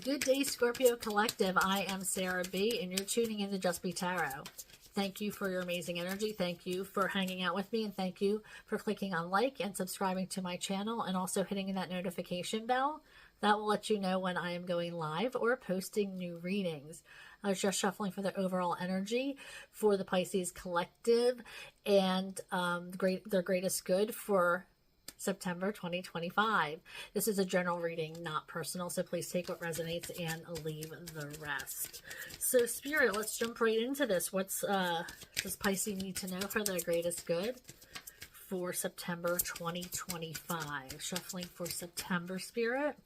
Good day, Scorpio Collective. I am Sarah B, and you're tuning in to Just Be Tarot. Thank you for your amazing energy. Thank you for hanging out with me, and thank you for clicking on like and subscribing to my channel, and also hitting that notification bell. That will let you know when I am going live or posting new readings. I was just shuffling for the overall energy for the Pisces Collective and their greatest good for September 2025. This is a general reading, not personal, so please take what resonates and leave the rest. So Spirit, let's jump right into this. What's does Pisces need to know for their greatest good for September 2025? Shuffling for September, Spirit.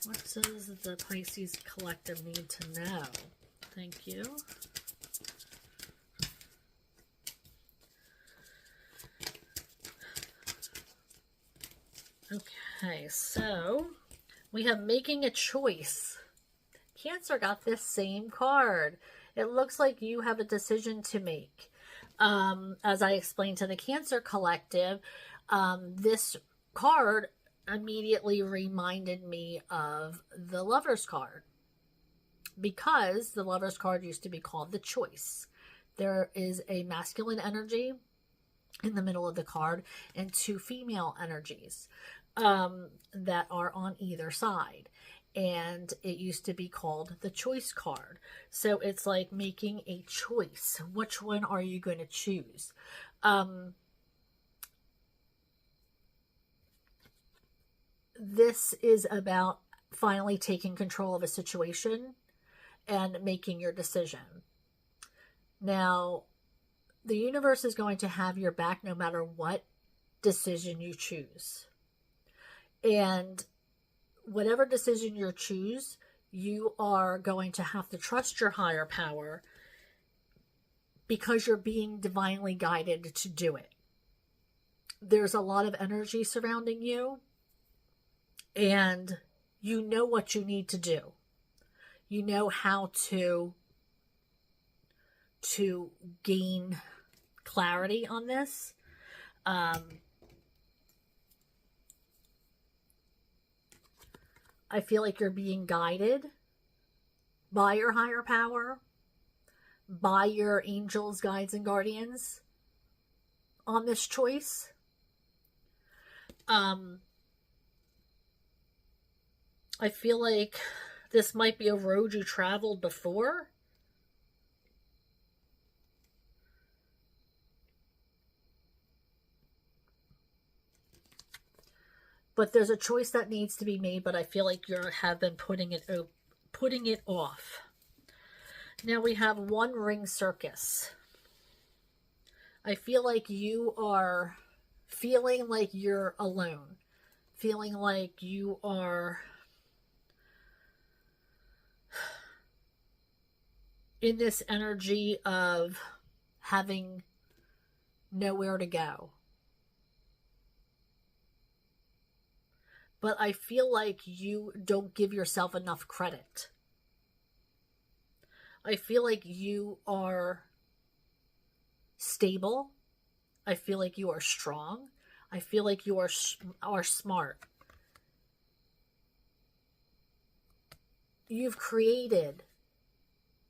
What does the Pisces Collective need to know? Thank you. Okay, so we have making a choice. Cancer got this same card. It looks like you have a decision to make. As I explained to the Cancer Collective, this card immediately reminded me of the Lover's card, because the Lover's card used to be called the choice. There is a masculine energy in the middle of the card and two female energies that are on either side, and it used to be called the choice card. So it's like making a choice. Which one are you going to choose? This is about finally taking control of a situation and making your decision. Now, the universe is going to have your back no matter what decision you choose. And whatever decision you choose, you are going to have to trust your higher power, because you're being divinely guided to do it. There's a lot of energy surrounding you, and you know what you need to do. You know how to gain clarity on this. I feel like you're being guided by your higher power, by your angels, guides, and guardians on this choice. I feel like this might be a road you traveled before. But there's a choice that needs to be made, but I feel like you have been putting it off. Now we have One Ring Circus. I feel like you are feeling like you're alone. Feeling like you are in this energy of having nowhere to go. But I feel like you don't give yourself enough credit. I feel like you are stable. I feel like you are strong. I feel like you are smart. You've created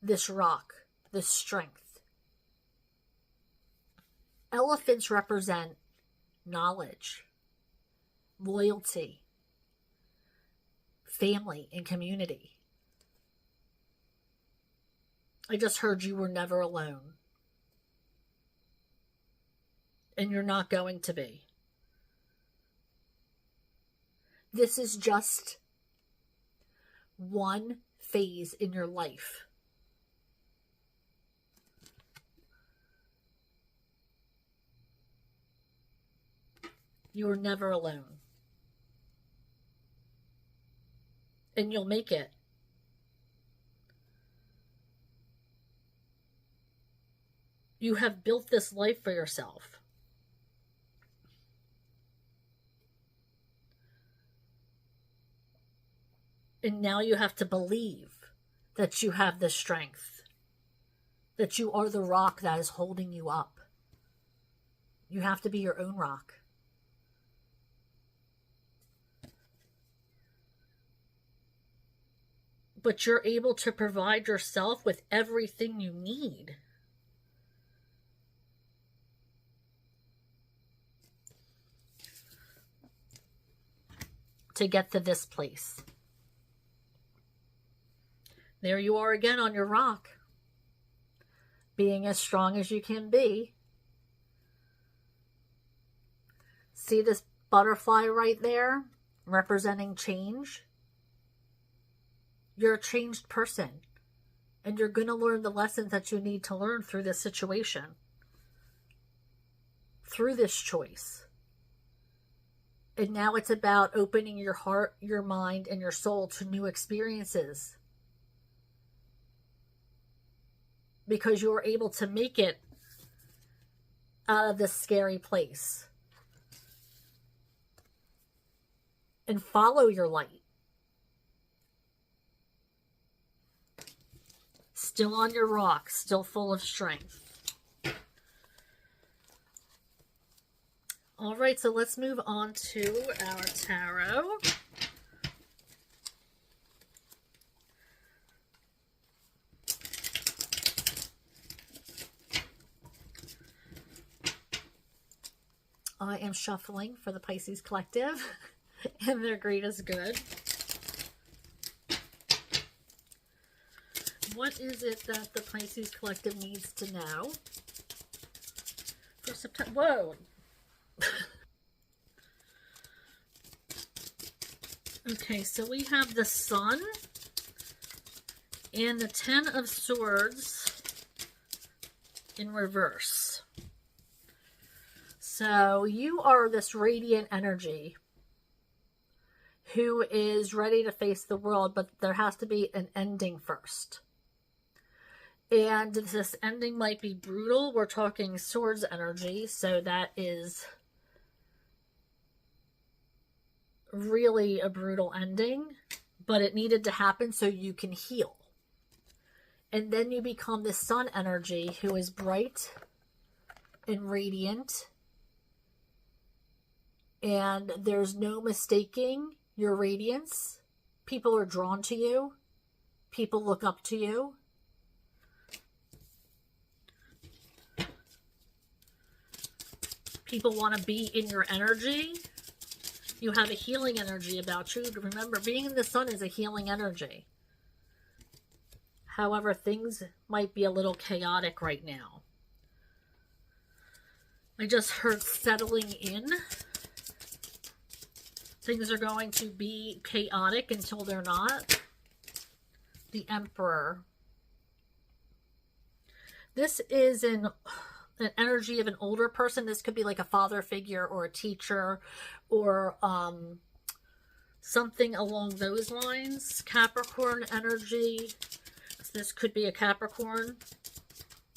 this rock, this strength. Elephants represent knowledge, loyalty, family, and community. I just heard you were never alone. And you're not going to be. This is just one phase in your life. You were never alone. And you'll make it. You have built this life for yourself. And now you have to believe that you have the strength, that you are the rock that is holding you up. You have to be your own rock. but you're able to provide yourself with everything you need. To get to this place. There you are again on your rock, being as strong as you can be. See this butterfly right there, representing change? You're a changed person, and you're going to learn the lessons that you need to learn through this situation, through this choice. And now it's about opening your heart, your mind, and your soul to new experiences. Because you're able to make it out of this scary place. And follow your light. Still on your rock, still full of strength. All right, so let's move on to our tarot. I am shuffling for the Pisces Collective and their greatest good. What is it that the Pisces Collective needs to know for September? Whoa! Okay, so we have the Sun and the Ten of Swords in reverse. So you are this radiant energy who is ready to face the world, but there has to be an ending first. And this ending might be brutal. We're talking swords energy, so that is really a brutal ending, but it needed to happen so you can heal. And then you become the sun energy who is bright and radiant, and there's no mistaking your radiance. People are drawn to you. People look up to you. People want to be in your energy. You have a healing energy about you. Remember, being in the sun is a healing energy. However, things might be a little chaotic right now. I just heard settling in. Things are going to be chaotic until they're not. The Emperor. This is an energy of an older person. This could be like a father figure or a teacher or something along those lines. Capricorn energy. This could be a Capricorn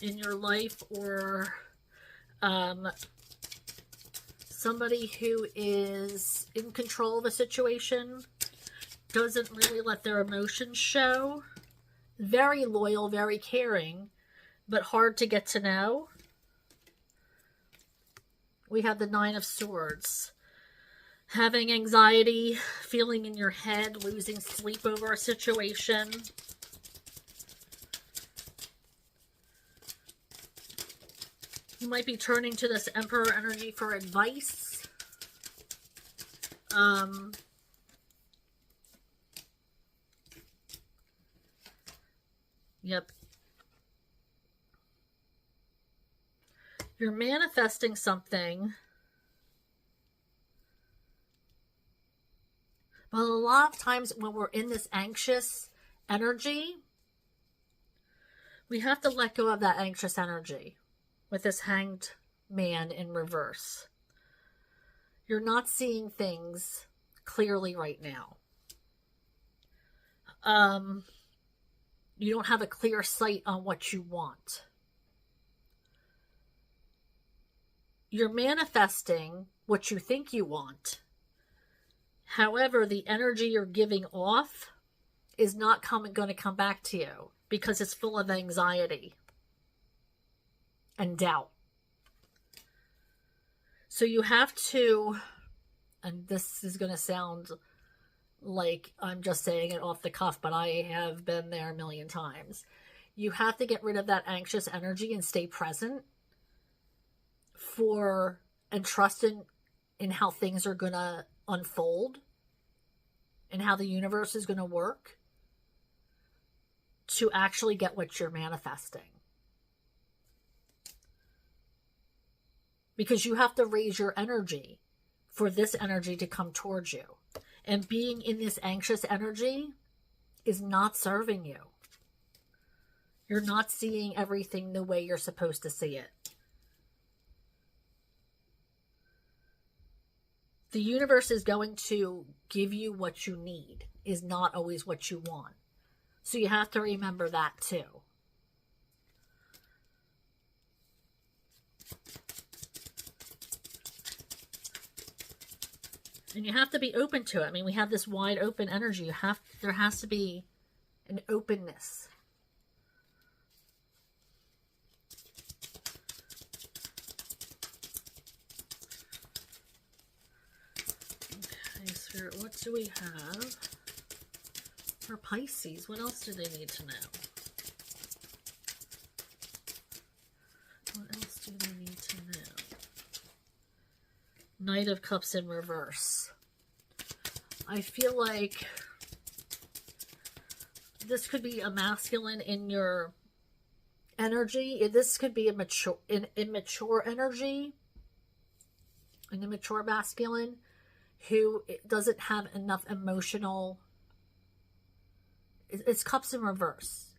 in your life, or somebody who is in control of a situation, doesn't really let their emotions show. Very loyal, very caring, but hard to get to know. We have the Nine of Swords. Having anxiety, feeling in your head, losing sleep over a situation. You might be turning to this Emperor energy for advice. Yep. You're manifesting something. But a lot of times when we're in this anxious energy, we have to let go of that anxious energy with this Hanged Man in reverse. You're not seeing things clearly right now. You don't have a clear sight on what you want. You're manifesting what you think you want. However, the energy you're giving off is not going to come back to you because it's full of anxiety and doubt. So you have to, and this is going to sound like I'm just saying it off the cuff, but I have been there a million times. You have to get rid of that anxious energy and stay present and trust in how things are going to unfold and how the universe is going to work to actually get what you're manifesting. Because you have to raise your energy for this energy to come towards you. And being in this anxious energy is not serving you. You're not seeing everything the way you're supposed to see it. The universe is going to give you what you need, is not always what you want. So you have to remember that too. And you have to be open to it. I mean, we have this wide open energy. There has to be an openness. Okay, so what do we have for Pisces? What else do they need to know? What else do they need to know? Knight of Cups in reverse. I feel like this could be a masculine in your energy. This could be an immature energy, an immature masculine who doesn't have enough emotional. It's Cups in reverse.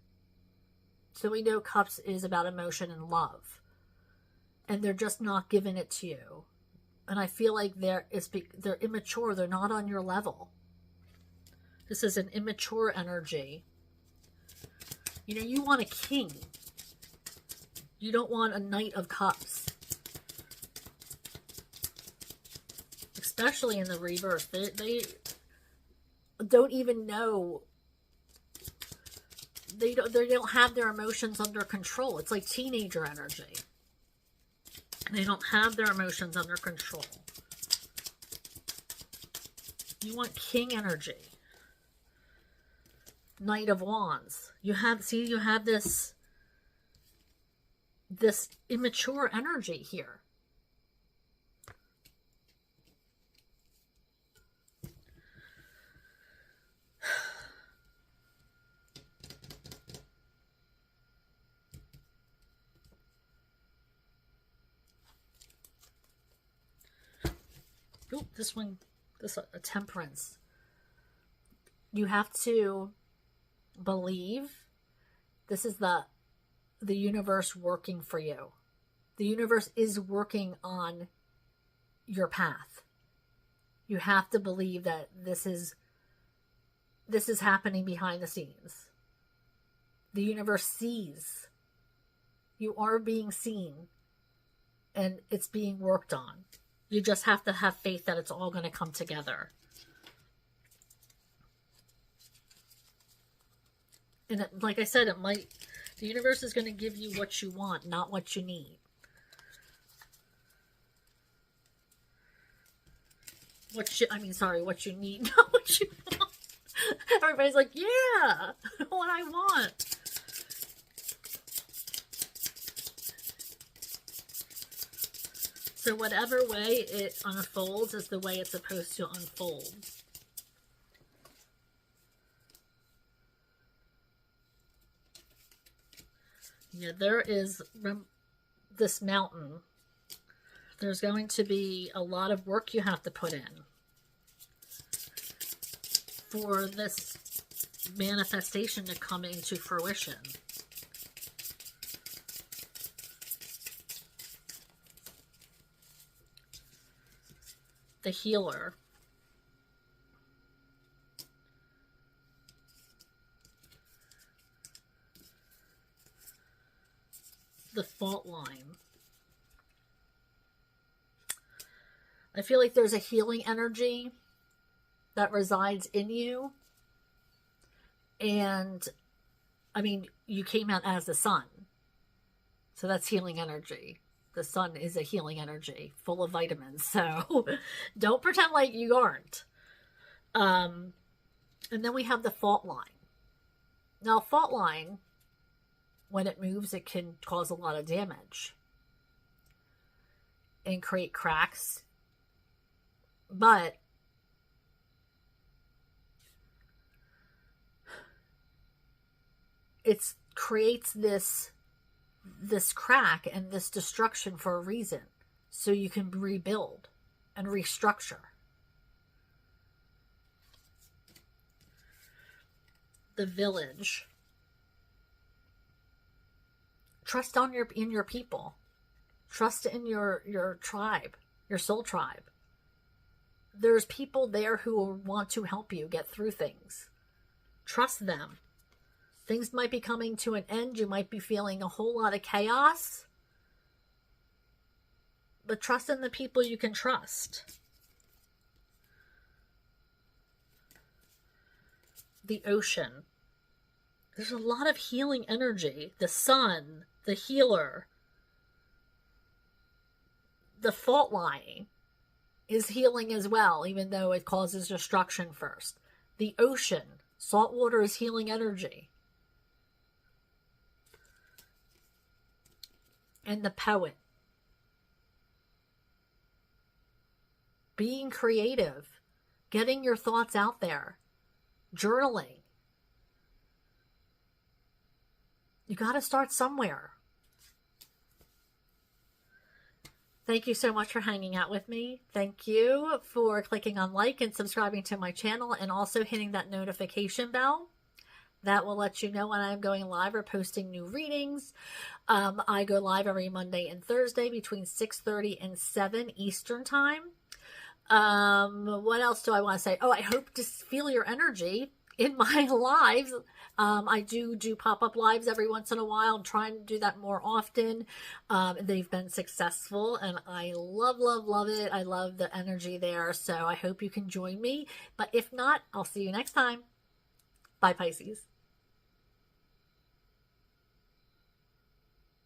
So we know Cups is about emotion and love. And they're just not giving it to you. And I feel like they're immature. They're not on your level. This is an immature energy. You know, you want a king. You don't want a Knight of Cups. Especially in the reverse. They don't even know. They don't have their emotions under control. It's like teenager energy. They don't have their emotions under control. You want king energy. Knight of Wands. You have this immature energy here. Ooh, this a Temperance. You have to believe this is the universe working for you. The universe is working on your path. You have to believe that this is happening behind the scenes. The universe sees. You are being seen, and it's being worked on. You just have to have faith that it's all going to come together. And like I said, the universe is going to give you what you want, not what you need. What you need, not what you want. Everybody's like, yeah, what I want. So whatever way it unfolds is the way it's supposed to unfold. Yeah, there is this mountain. There's going to be a lot of work you have to put in for this manifestation to come into fruition. The Healer. The Fault Line. I feel like there's a healing energy that resides in you. And, I mean, you came out as the sun. So that's healing energy. The sun is a healing energy full of vitamins. So don't pretend like you aren't. And then we have the fault line. Now, fault line, when it moves, it can cause a lot of damage and create cracks. But it creates this crack and this destruction for a reason, so you can rebuild and restructure. The Village. Trust in your people. Trust in your tribe, your soul tribe. There's people there who will want to help you get through things. Trust them. Things might be coming to an end. You might be feeling a whole lot of chaos. But trust in the people you can trust. The Ocean. There's a lot of healing energy. The Sun, the Healer. The fault line is healing as well, even though it causes destruction first. The Ocean, salt water, is healing energy. And the Poet. Being creative, getting your thoughts out there, journaling. You got to start somewhere. Thank you so much for hanging out with me. Thank you for clicking on like and subscribing to my channel, and also hitting that notification bell. That will let you know when I'm going live or posting new readings. I go live every Monday and Thursday between 6:30 and 7 Eastern time. What else do I want to say? Oh, I hope to feel your energy in my lives. I do pop-up lives every once in a while. I'm trying to do that more often. They've been successful, and I love, love, love it. I love the energy there. So I hope you can join me. But if not, I'll see you next time. Bye, Pisces.